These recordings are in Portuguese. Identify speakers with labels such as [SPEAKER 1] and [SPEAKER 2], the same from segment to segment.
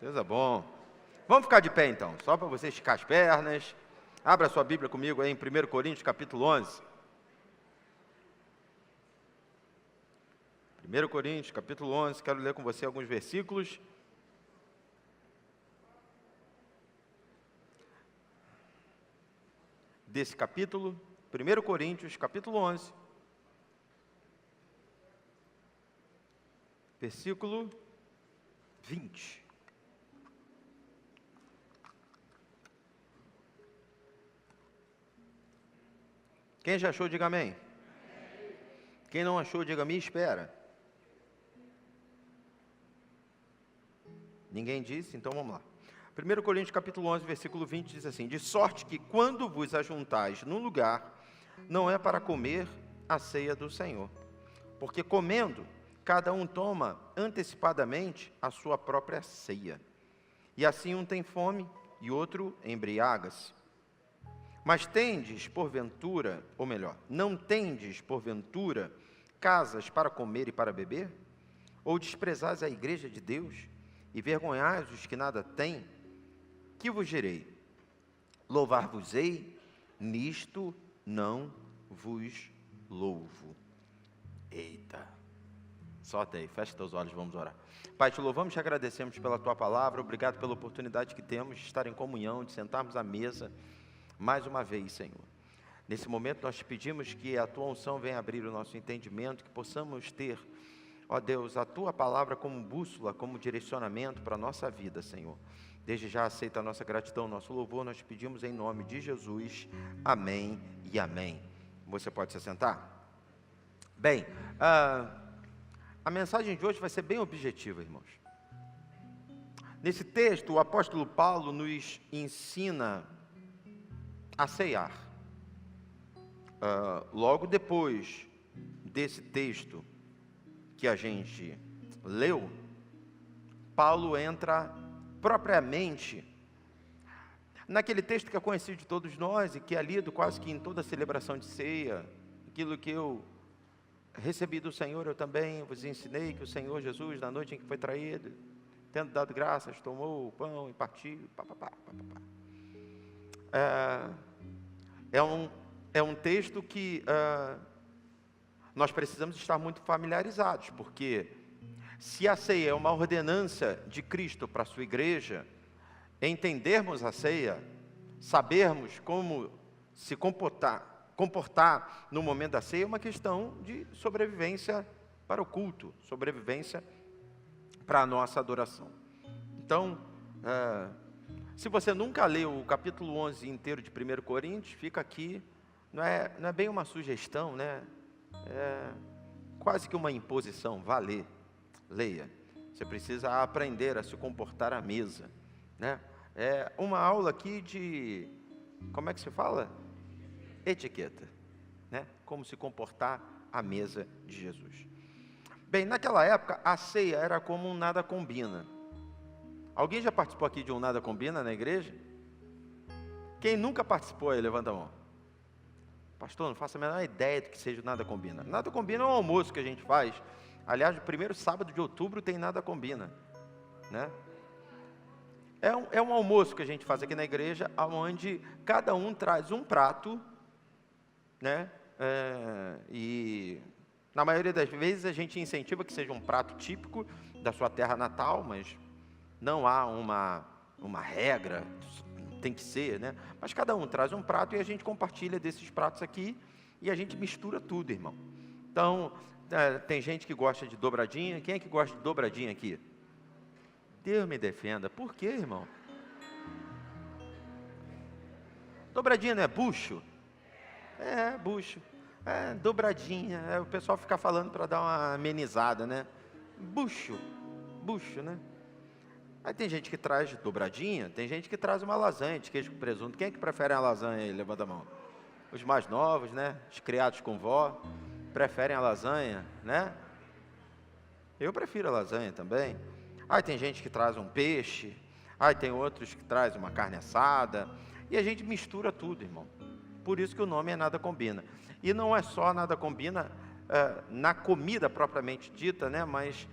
[SPEAKER 1] Deus é bom. Vamos ficar de pé então, só para você esticar as pernas. Abra sua Bíblia comigo aí em 1 Coríntios capítulo 11. 1 Coríntios capítulo 11, quero ler com você alguns versículos. Desse capítulo, 1 Coríntios capítulo 11. Versículo 20. Quem já achou, diga amém. Quem não achou, diga me espera. Ninguém disse? Então vamos lá. 1 Coríntios capítulo 11, versículo 20 diz assim: de sorte que quando vos ajuntais num lugar, não é para comer a ceia do Senhor. Porque comendo, cada um toma antecipadamente a sua própria ceia. E assim um tem fome e outro embriaga-se. Mas tendes, porventura, ou melhor, não tendes, porventura, casas para comer e para beber? Ou desprezais a igreja de Deus e vergonhais os que nada têm? Que vos direi? Louvar-vos-ei, nisto não vos louvo. Eita! Solta aí, fecha teus olhos, vamos orar. Pai, te louvamos e te agradecemos pela tua palavra, obrigado pela oportunidade que temos de estar em comunhão, de sentarmos à mesa, mais uma vez, Senhor. Nesse momento nós te pedimos que a tua unção venha abrir o nosso entendimento, que possamos ter, ó Deus, a tua palavra como bússola, como direcionamento para a nossa vida, Senhor. Desde já aceita a nossa gratidão, nosso louvor, nós te pedimos em nome de Jesus, amém e amém. Você pode se sentar? Bem, a mensagem de hoje vai ser bem objetiva, irmãos. Nesse texto, o apóstolo Paulo nos ensina a ceiar. Logo depois desse texto que a gente leu, Paulo entra propriamente naquele texto que é conhecido de todos nós e que é lido quase que em toda celebração de ceia. Aquilo que eu recebi do Senhor, eu também vos ensinei, que o Senhor Jesus, na noite em que foi traído, tendo dado graças, tomou o pão e partiu. É um texto que nós precisamos estar muito familiarizados, porque se a ceia é uma ordenança de Cristo para a sua igreja, entendermos a ceia, sabermos como se comportar no momento da ceia, é uma questão de sobrevivência para o culto, sobrevivência para a nossa adoração. Então, se você nunca leu o capítulo 11 inteiro de 1 Coríntios, fica aqui, não é bem uma sugestão, né? É quase que uma imposição, vá ler, leia. Você precisa aprender a se comportar à mesa, né? É uma aula aqui de, como é que se fala? Etiqueta, né? Como se comportar à mesa de Jesus. Bem, naquela época, a ceia era como um nada combina. Alguém já participou aqui de um nada combina na igreja? Quem nunca participou aí, levanta a mão. Pastor, não faço a menor ideia do que seja o nada combina. Nada combina é um almoço que a gente faz. Aliás, no primeiro sábado de outubro tem nada combina, né? É um almoço que a gente faz aqui na igreja, onde cada um traz um prato, né? E na maioria das vezes a gente incentiva que seja um prato típico da sua terra natal, mas não há uma regra, tem que ser, né? Mas cada um traz um prato e a gente compartilha desses pratos aqui e a gente mistura tudo, irmão. Então, tem gente que gosta de dobradinha. Quem é que gosta de dobradinha aqui? Deus me defenda. Por quê, irmão? Dobradinha não é bucho? É, bucho. É, dobradinha. O pessoal fica falando para dar uma amenizada, né? Bucho, né? Aí tem gente que traz dobradinha, tem gente que traz uma lasanha de queijo com presunto. Quem é que prefere a lasanha aí? Levanta a mão. Os mais novos, né? Os criados com vó, preferem a lasanha, né? Eu prefiro a lasanha também. Aí tem gente que traz um peixe, aí tem outros que traz uma carne assada, e a gente mistura tudo, irmão. Por isso que o nome é Nada Combina. E não é só Nada Combina na comida propriamente dita, né? Mas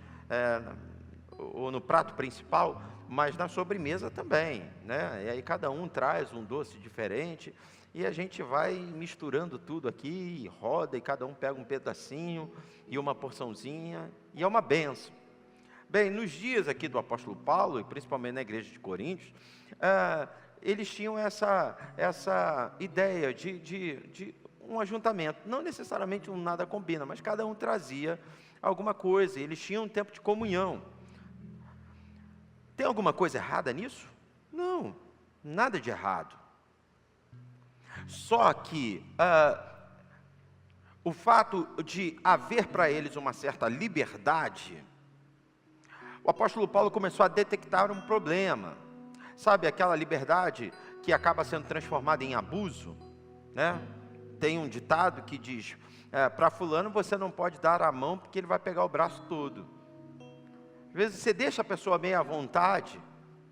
[SPEAKER 1] ou no prato principal, mas na sobremesa também, né? E aí cada um traz um doce diferente, e a gente vai misturando tudo aqui, e roda, e cada um pega um pedacinho, e uma porçãozinha, e é uma benção. Bem, nos dias aqui do apóstolo Paulo, e principalmente na igreja de Coríntios, eles tinham essa ideia de um ajuntamento, não necessariamente um nada combina, mas cada um trazia alguma coisa, eles tinham um tempo de comunhão. Tem alguma coisa errada nisso? Não, nada de errado. Só que o fato de haver para eles uma certa liberdade, o apóstolo Paulo começou a detectar um problema. Sabe aquela liberdade que acaba sendo transformada em abuso, né? Tem um ditado que diz, para fulano você não pode dar a mão porque ele vai pegar o braço todo. Às vezes você deixa a pessoa meio à vontade,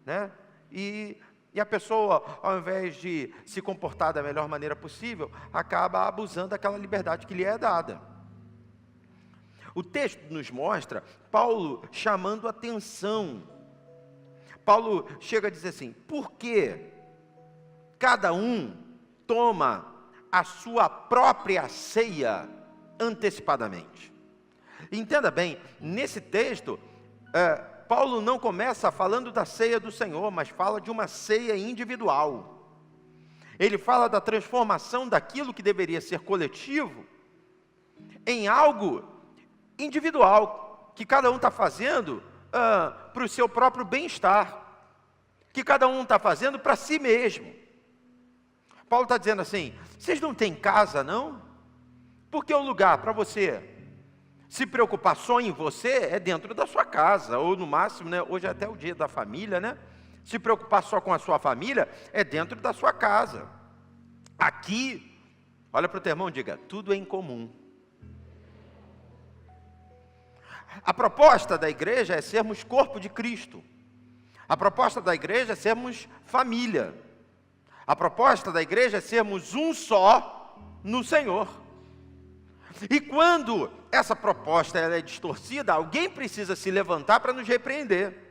[SPEAKER 1] né? E a pessoa, ao invés de se comportar da melhor maneira possível, acaba abusando daquela liberdade que lhe é dada. O texto nos mostra Paulo chamando atenção. Paulo chega a dizer assim, por que cada um toma a sua própria ceia antecipadamente? Entenda bem, nesse texto, Paulo não começa falando da ceia do Senhor, mas fala de uma ceia individual. Ele fala da transformação daquilo que deveria ser coletivo em algo individual, que cada um está fazendo para o seu próprio bem-estar, que cada um está fazendo para si mesmo. Paulo está dizendo assim, vocês não têm casa não? Porque o lugar para você se preocupar só em você é dentro da sua casa, ou no máximo, né, hoje é até o dia da família, né? Se preocupar só com a sua família é dentro da sua casa. Aqui, olha para o teu irmão e diga, tudo é em comum. A proposta da igreja é sermos corpo de Cristo. A proposta da igreja é sermos família. A proposta da igreja é sermos um só no Senhor. E quando essa proposta ela é distorcida, alguém precisa se levantar para nos repreender.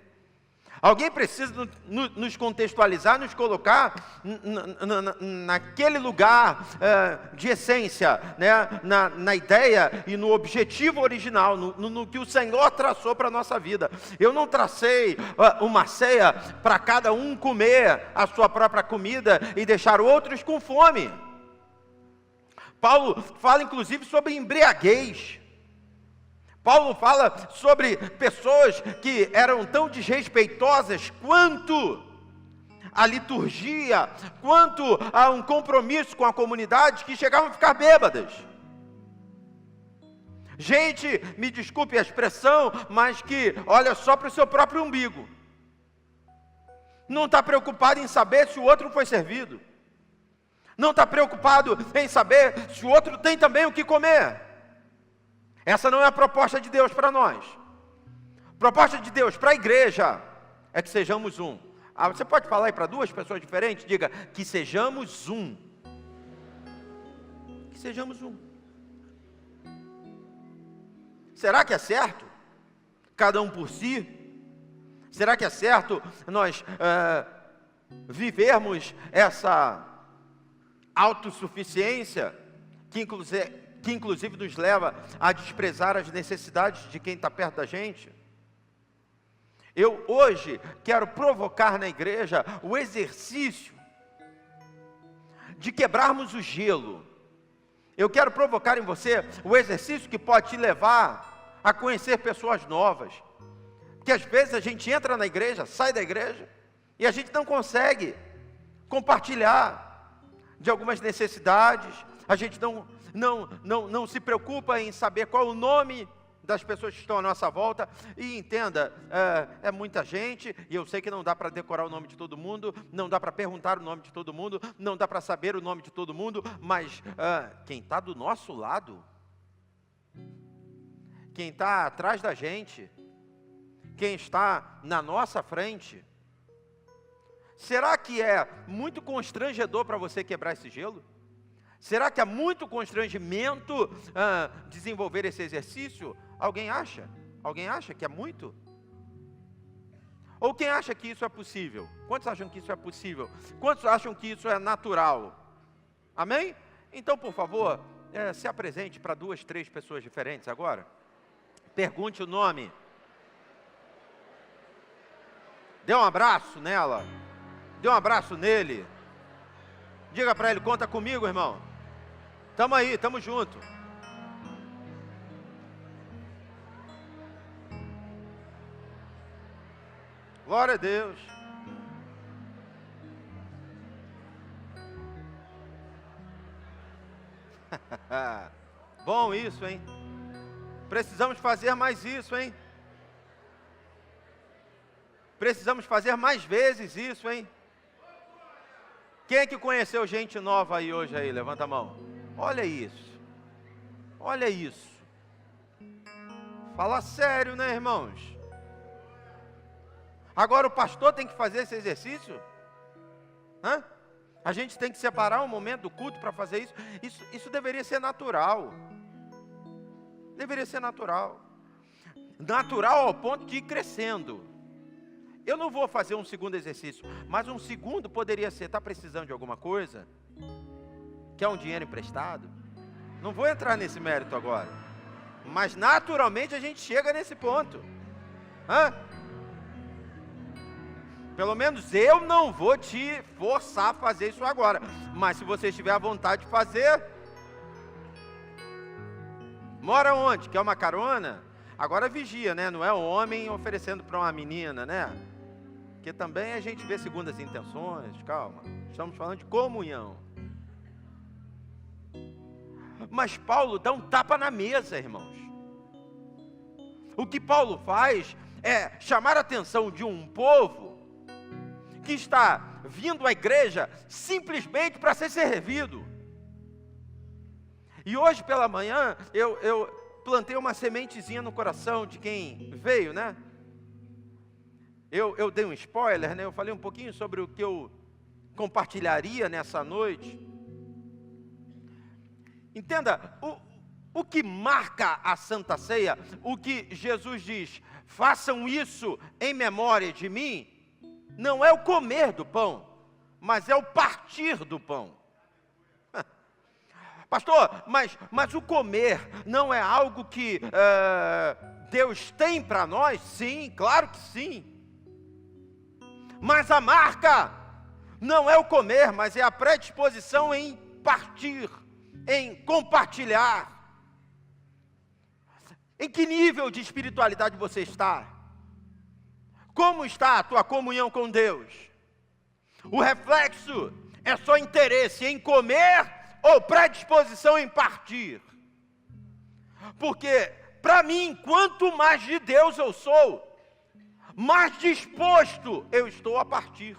[SPEAKER 1] Alguém precisa nos contextualizar, nos colocar naquele lugar de essência, né? na ideia e no objetivo original, no que o Senhor traçou para a nossa vida. Eu não tracei uma ceia para cada um comer a sua própria comida e deixar outros com fome. Paulo fala inclusive sobre embriaguez. Paulo fala sobre pessoas que eram tão desrespeitosas quanto a liturgia, quanto a um compromisso com a comunidade, que chegavam a ficar bêbadas. Gente, me desculpe a expressão, mas que olha só para o seu próprio umbigo. Não está preocupado em saber se o outro foi servido. Não está preocupado em saber se o outro tem também o que comer. Essa não é a proposta de Deus para nós. A proposta de Deus para a igreja é que sejamos um. Você pode falar aí para duas pessoas diferentes? Diga, que sejamos um. Que sejamos um. Será que é certo? Cada um por si? Será que é certo nós vivermos essa autossuficiência que inclusive nos leva a desprezar as necessidades de quem está perto da gente? Eu hoje quero provocar na igreja o exercício de quebrarmos o gelo. Eu quero provocar em você o exercício que pode te levar a conhecer pessoas novas. Porque às vezes a gente entra na igreja, sai da igreja, e a gente não consegue compartilhar de algumas necessidades, a gente não se preocupa em saber qual o nome das pessoas que estão à nossa volta. E entenda, é muita gente, e eu sei que não dá para decorar o nome de todo mundo, não dá para perguntar o nome de todo mundo, não dá para saber o nome de todo mundo, mas quem está do nosso lado, quem está atrás da gente, quem está na nossa frente, será que é muito constrangedor para você quebrar esse gelo? Será que é muito constrangimento desenvolver esse exercício? Alguém acha? Alguém acha que é muito? Ou quem acha que isso é possível? Quantos acham que isso é possível? Quantos acham que isso é natural? Amém? Então, por favor, se apresente para 2, 3 pessoas diferentes agora. Pergunte o nome. Dê um abraço nela. Dê um abraço nele. Diga para ele, conta comigo, irmão. Tamo aí, tamo junto. Glória a Deus. Bom isso, hein? Precisamos fazer mais isso, hein? Precisamos fazer mais vezes isso, hein? Quem é que conheceu gente nova aí hoje aí? Levanta a mão. Olha isso. Olha isso. Fala sério, né, irmãos? Agora o pastor tem que fazer esse exercício? Hã? A gente tem que separar um momento do culto para fazer isso. Isso deveria ser natural. Deveria ser natural. Natural ao ponto de ir crescendo. Eu não vou fazer um segundo exercício, mas um segundo poderia ser, está precisando de alguma coisa? Quer um dinheiro emprestado? Não vou entrar nesse mérito agora. Mas naturalmente a gente chega nesse ponto. Hã? Pelo menos eu não vou te forçar a fazer isso agora. Mas se você tiver a vontade de fazer... Mora onde? Quer uma carona? Agora vigia, né? Não é um homem oferecendo para uma menina, né? Porque também a gente vê segundo as intenções. Calma. Estamos falando de comunhão. Mas Paulo dá um tapa na mesa, irmãos. O que Paulo faz é chamar a atenção de um povo que está vindo à igreja simplesmente para ser servido. E hoje pela manhã eu plantei uma sementezinha no coração de quem veio, né? Eu dei um spoiler, né? Eu falei um pouquinho sobre o que eu compartilharia nessa noite. Entenda, o que marca a Santa Ceia, o que Jesus diz, façam isso em memória de mim, não é o comer do pão, mas é o partir do pão. Pastor, mas o comer não é algo que Deus tem para nós? Sim, claro que sim. Mas a marca não é o comer, mas é a predisposição em partir, em compartilhar. Em que nível de espiritualidade você está? Como está a tua comunhão com Deus? O reflexo é só interesse em comer ou predisposição em partir? Porque, para mim, quanto mais de Deus eu sou, mais disposto eu estou a partir.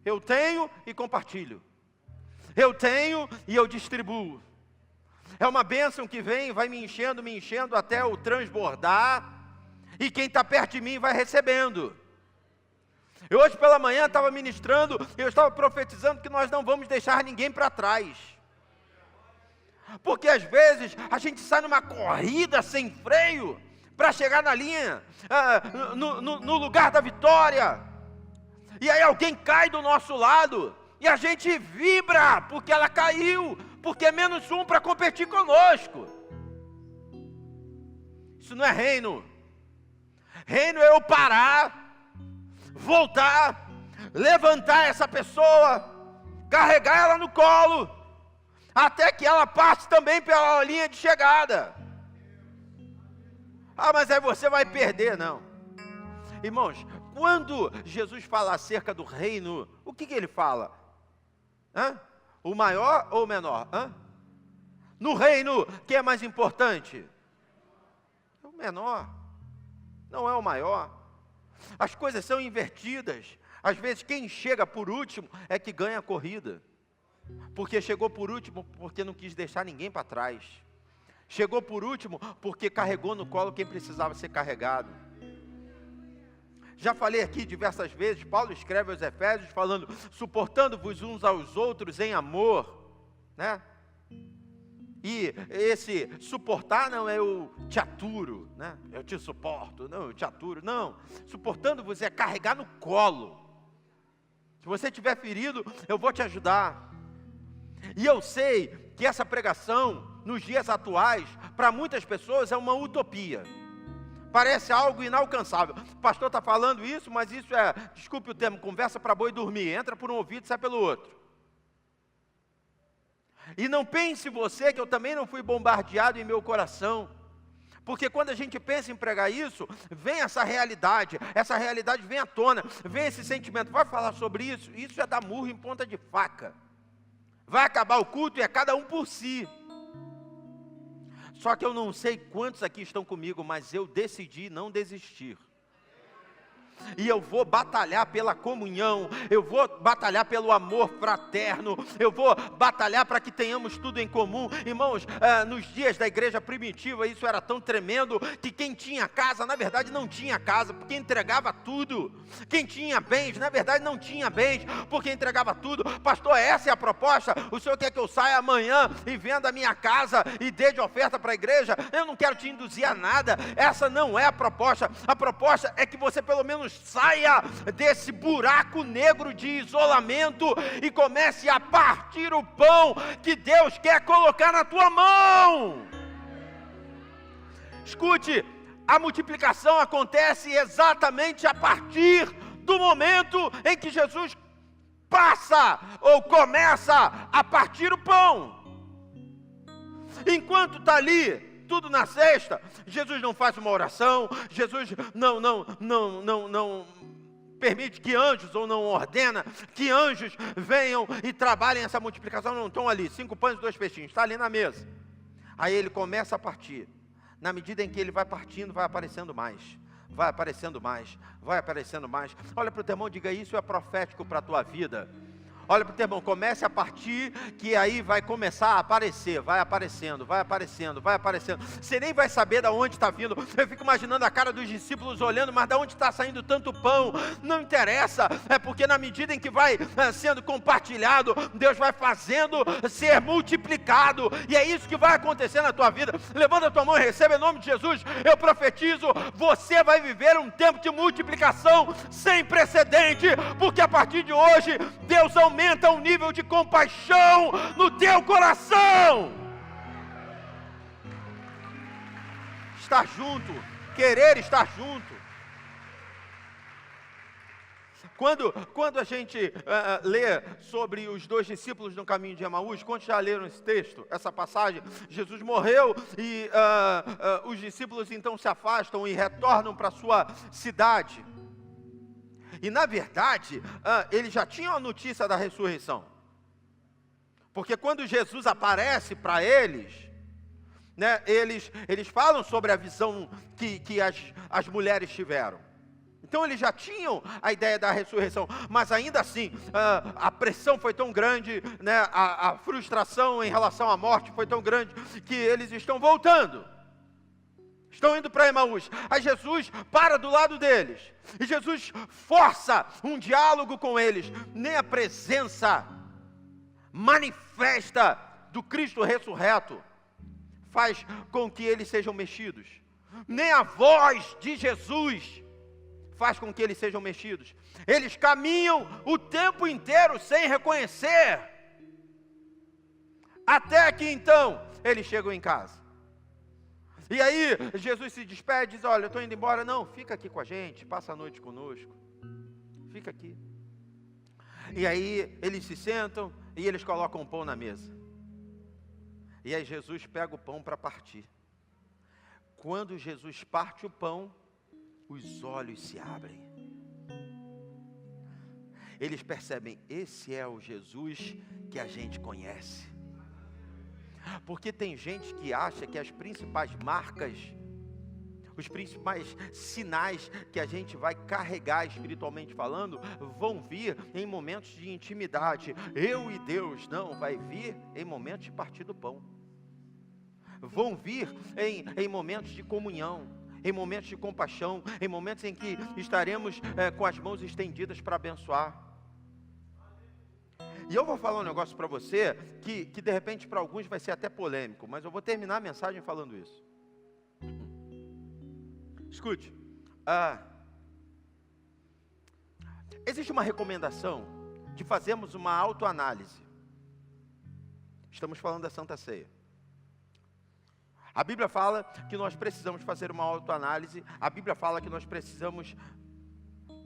[SPEAKER 1] Eu tenho e compartilho. Eu tenho e eu distribuo. É uma bênção que vem, vai me enchendo até o transbordar. E quem está perto de mim vai recebendo. Eu hoje pela manhã estava ministrando, eu estava profetizando que nós não vamos deixar ninguém para trás. Porque às vezes a gente sai numa corrida sem freio para chegar na linha, no lugar da vitória. E aí alguém cai do nosso lado e a gente vibra porque ela caiu, porque é menos um para competir conosco. Isso não é reino. Reino é eu parar, voltar, levantar essa pessoa, carregar ela no colo, até que ela passe também pela linha de chegada. Ah, mas aí você vai perder, não. Irmãos, quando Jesus fala acerca do reino, o que ele fala? O maior ou o menor? No reino, quem é mais importante? O menor. Não é o maior. As coisas são invertidas. Às vezes quem chega por último é que ganha a corrida. Porque chegou por último porque não quis deixar ninguém para trás. Chegou por último porque carregou no colo quem precisava ser carregado. Já falei aqui diversas vezes, Paulo escreve aos Efésios falando, suportando-vos uns aos outros em amor, né? E esse suportar não é eu te aturo, né? Eu te suporto, não, eu te aturo, não. Suportando-vos é carregar no colo. Se você estiver ferido, eu vou te ajudar. E eu sei que essa pregação, nos dias atuais, para muitas pessoas é uma utopia. Parece algo inalcançável. O pastor está falando isso, mas isso é, desculpe o termo, conversa para boi dormir. Entra por um ouvido e sai pelo outro. E não pense você que eu também não fui bombardeado em meu coração. Porque quando a gente pensa em pregar isso, vem essa realidade vem à tona, vem esse sentimento. Vai falar sobre isso? Isso é dar murro em ponta de faca. Vai acabar o culto e é cada um por si. Só que eu não sei quantos aqui estão comigo, mas eu decidi não desistir. E eu vou batalhar pela comunhão, eu vou batalhar pelo amor fraterno, eu vou batalhar para que tenhamos tudo em comum. Irmãos, nos dias da igreja primitiva, isso era tão tremendo, que quem tinha casa, na verdade não tinha casa, porque entregava tudo. Quem tinha bens, na verdade não tinha bens, porque entregava tudo. Pastor, essa é a proposta? O senhor quer que eu saia amanhã e venda a minha casa e dê de oferta para a igreja? Eu não quero te induzir a nada, essa não é a proposta. A proposta é que você pelo menos saia desse buraco negro de isolamento e comece a partir o pão que Deus quer colocar na tua mão. Escute, a multiplicação acontece exatamente a partir do momento em que Jesus passa ou começa a partir o pão. Enquanto está ali tudo na cesta, Jesus não faz uma oração, Jesus não permite que anjos, ou não ordena que anjos venham e trabalhem essa multiplicação. Não, estão ali, 5 pães e 2 peixinhos, está ali na mesa. Aí ele começa a partir. Na medida em que ele vai partindo, vai aparecendo mais. Vai aparecendo mais, vai aparecendo mais. Olha para o teu irmão, diga: isso é profético para a tua vida. Olha para o teu irmão, comece a partir, que aí vai começar a aparecer, vai aparecendo, vai aparecendo, vai aparecendo. Você nem vai saber de onde está vindo. Eu fico imaginando a cara dos discípulos olhando, mas de onde está saindo tanto pão? Não interessa, é porque na medida em que vai sendo compartilhado, Deus vai fazendo ser multiplicado, e é isso que vai acontecer na tua vida. Levanta a tua mão e receba em nome de Jesus. Eu profetizo, você vai viver um tempo de multiplicação sem precedente, porque a partir de hoje, Deus aumenta o nível de compaixão no teu coração. Estar junto, querer estar junto. Quando a gente lê sobre os 2 discípulos no caminho de Emaús, quantos já leram esse texto, essa passagem? Jesus morreu e os discípulos então se afastam e retornam para a sua cidade. E na verdade, eles já tinham a notícia da ressurreição. Porque quando Jesus aparece para eles, né, eles falam sobre a visão que as mulheres tiveram. Então eles já tinham a ideia da ressurreição, mas ainda assim, a pressão foi tão grande, né, a frustração em relação à morte foi tão grande, que eles estão voltando. Estão indo para Emaús. Aí Jesus para do lado deles. E Jesus força um diálogo com eles. Nem a presença manifesta do Cristo ressurreto faz com que eles sejam mexidos. Nem a voz de Jesus faz com que eles sejam mexidos. Eles caminham o tempo inteiro sem reconhecer. Até que então eles chegam em casa. E aí, Jesus se despede e diz: olha, eu estou indo embora. Não, fica aqui com a gente, passa a noite conosco. Fica aqui. E aí, eles se sentam e eles colocam o pão na mesa. E aí, Jesus pega o pão para partir. Quando Jesus parte o pão, os olhos se abrem. Eles percebem: esse é o Jesus que a gente conhece. Porque tem gente que acha que as principais marcas, os principais sinais que a gente vai carregar espiritualmente falando, vão vir em momentos de intimidade. Eu e Deus, não, vai vir em momentos de partir do pão. Vão vir em momentos de comunhão, em momentos de compaixão, em momentos em que estaremos com as mãos estendidas para abençoar. E eu vou falar um negócio para você que de repente para alguns vai ser até polêmico, mas eu vou terminar a mensagem falando isso. Escute, existe uma recomendação de fazermos uma autoanálise. Estamos falando da Santa Ceia. A Bíblia fala que nós precisamos fazer uma autoanálise. A Bíblia fala que nós precisamos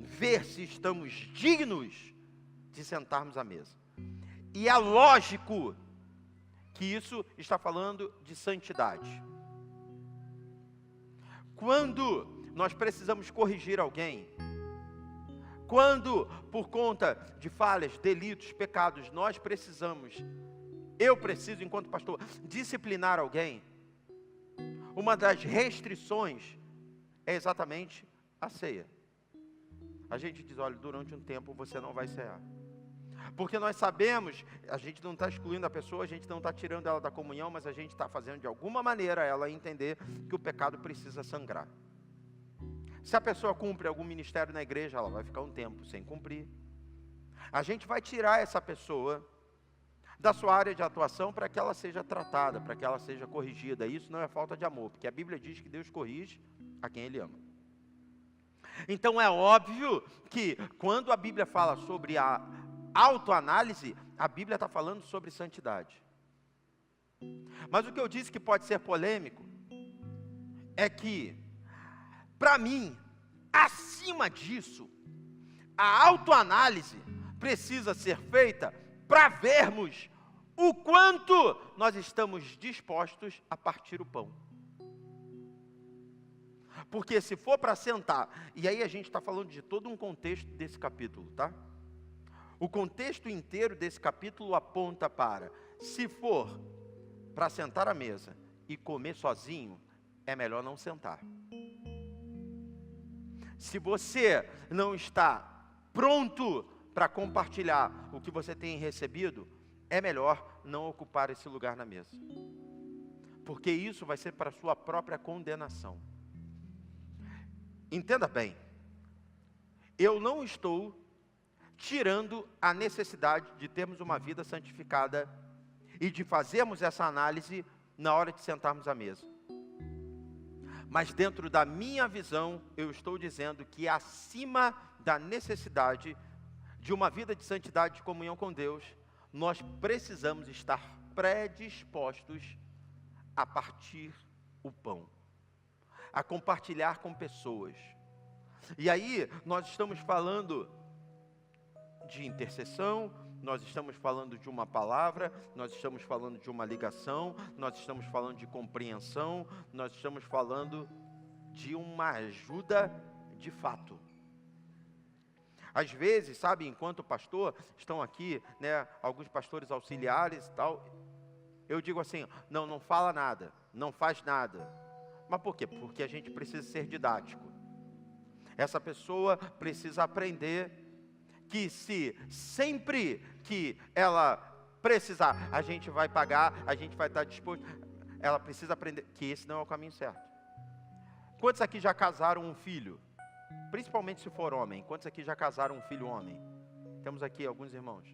[SPEAKER 1] ver se estamos dignos de sentarmos à mesa. E é lógico que isso está falando de santidade. Quando nós precisamos corrigir alguém, quando por conta de falhas, delitos, pecados, eu preciso, enquanto pastor, disciplinar alguém, uma das restrições é exatamente a ceia. A gente diz, olha, durante um tempo você não vai cear. Porque nós sabemos, a gente não está excluindo a pessoa, a gente não está tirando ela da comunhão, mas a gente está fazendo de alguma maneira ela entender que o pecado precisa sangrar. Se a pessoa cumpre algum ministério na igreja, ela vai ficar um tempo sem cumprir. A gente vai tirar essa pessoa da sua área de atuação para que ela seja tratada, para que ela seja corrigida. Isso não é falta de amor, porque a Bíblia diz que Deus corrige a quem Ele ama. Então é óbvio que quando a Bíblia fala sobre a autoanálise, a Bíblia está falando sobre santidade. Mas o que eu disse que pode ser polêmico é que, para mim, acima disso, a autoanálise precisa ser feita para vermos o quanto nós estamos dispostos a partir o pão. Porque se for para sentar, e aí a gente está falando de todo um contexto desse capítulo, tá? O contexto inteiro desse capítulo aponta para, se for para sentar à mesa e comer sozinho, é melhor não sentar. Se você não está pronto para compartilhar o que você tem recebido, é melhor não ocupar esse lugar na mesa. Porque isso vai ser para a sua própria condenação. Entenda bem, eu não estou tirando a necessidade de termos uma vida santificada e de fazermos essa análise na hora de sentarmos à mesa. Mas dentro da minha visão, eu estou dizendo que acima da necessidade de uma vida de santidade, de comunhão com Deus, nós precisamos estar predispostos a partir o pão, a compartilhar com pessoas. E aí, nós estamos falando de intercessão, nós estamos falando de uma palavra, nós estamos falando de uma ligação, nós estamos falando de compreensão, nós estamos falando de uma ajuda de fato. Às vezes, sabe, enquanto pastor, estão aqui, né, alguns pastores auxiliares e tal, eu digo assim, não fala nada, não faz nada. Mas por quê? Porque a gente precisa ser didático. Essa pessoa precisa aprender que se sempre que ela precisar, a gente vai pagar, a gente vai estar disposto, ela precisa aprender que esse não é o caminho certo. Quantos aqui já casaram um filho? Principalmente se for homem. Quantos aqui já casaram um filho homem? Temos aqui alguns irmãos.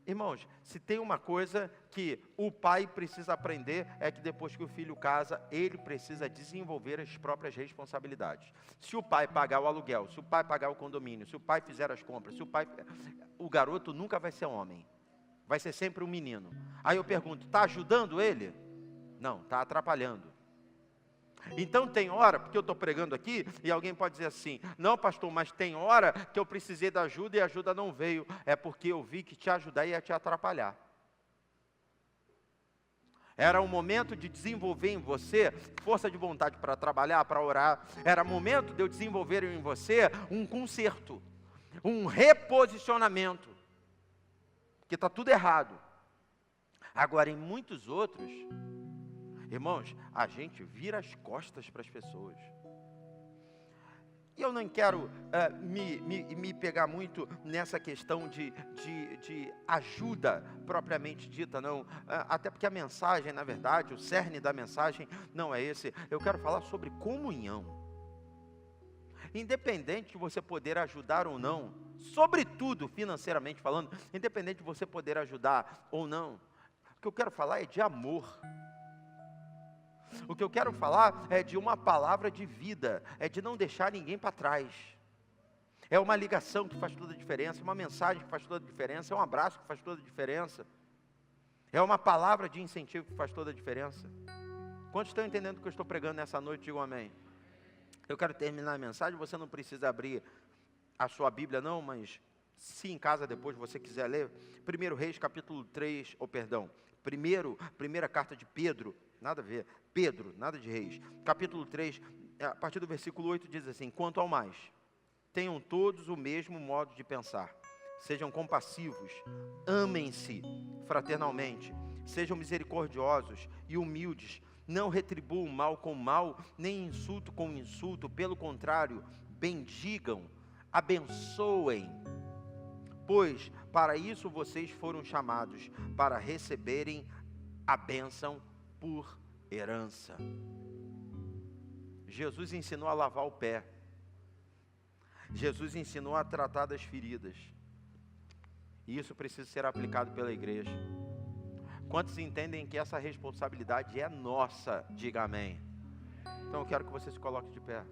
[SPEAKER 1] Irmãos, se tem uma coisa que o pai precisa aprender, é que depois que o filho casa, ele precisa desenvolver as próprias responsabilidades. Se o pai pagar o aluguel, se o pai pagar o condomínio, se o pai fizer as compras, o garoto nunca vai ser homem. Vai ser sempre um menino. Aí eu pergunto, está ajudando ele? Não, está atrapalhando. Então tem hora, porque eu estou pregando aqui, e alguém pode dizer assim, não pastor, mas tem hora que eu precisei da ajuda e a ajuda não veio, é porque eu vi que te ajudar ia te atrapalhar. Era um momento de desenvolver em você força de vontade para trabalhar, para orar, era momento de eu desenvolver em você um conserto, um reposicionamento, porque está tudo errado. Agora em muitos outros, irmãos, a gente vira as costas para as pessoas. E eu não quero me pegar muito nessa questão de ajuda propriamente dita, não. Até porque a mensagem, na verdade, o cerne da mensagem não é esse. Eu quero falar sobre comunhão. Independente de você poder ajudar ou não, sobretudo financeiramente falando, independente de você poder ajudar ou não. O que eu quero falar é de amor. O que eu quero falar é de uma palavra de vida, é de não deixar ninguém para trás. É uma ligação que faz toda a diferença, uma mensagem que faz toda a diferença, é um abraço que faz toda a diferença. É uma palavra de incentivo que faz toda a diferença. Quantos estão entendendo o que eu estou pregando nessa noite? Digam amém. Eu quero terminar a mensagem, você não precisa abrir a sua Bíblia não, mas se em casa depois você quiser ler, 1 Reis capítulo 3, primeira carta de Pedro, nada a ver, Pedro, nada de Reis, capítulo 3, a partir do versículo 8 diz assim: quanto ao mais, tenham todos o mesmo modo de pensar, sejam compassivos, amem-se fraternalmente, sejam misericordiosos e humildes, não retribuam mal com mal, nem insulto com insulto, pelo contrário, bendigam, abençoem, pois para isso vocês foram chamados, para receberem a bênção por herança. Jesus ensinou a lavar o pé. Jesus ensinou a tratar das feridas. E isso precisa ser aplicado pela igreja. Quantos entendem que essa responsabilidade é nossa? Diga amém. Então eu quero que você se coloque de pé.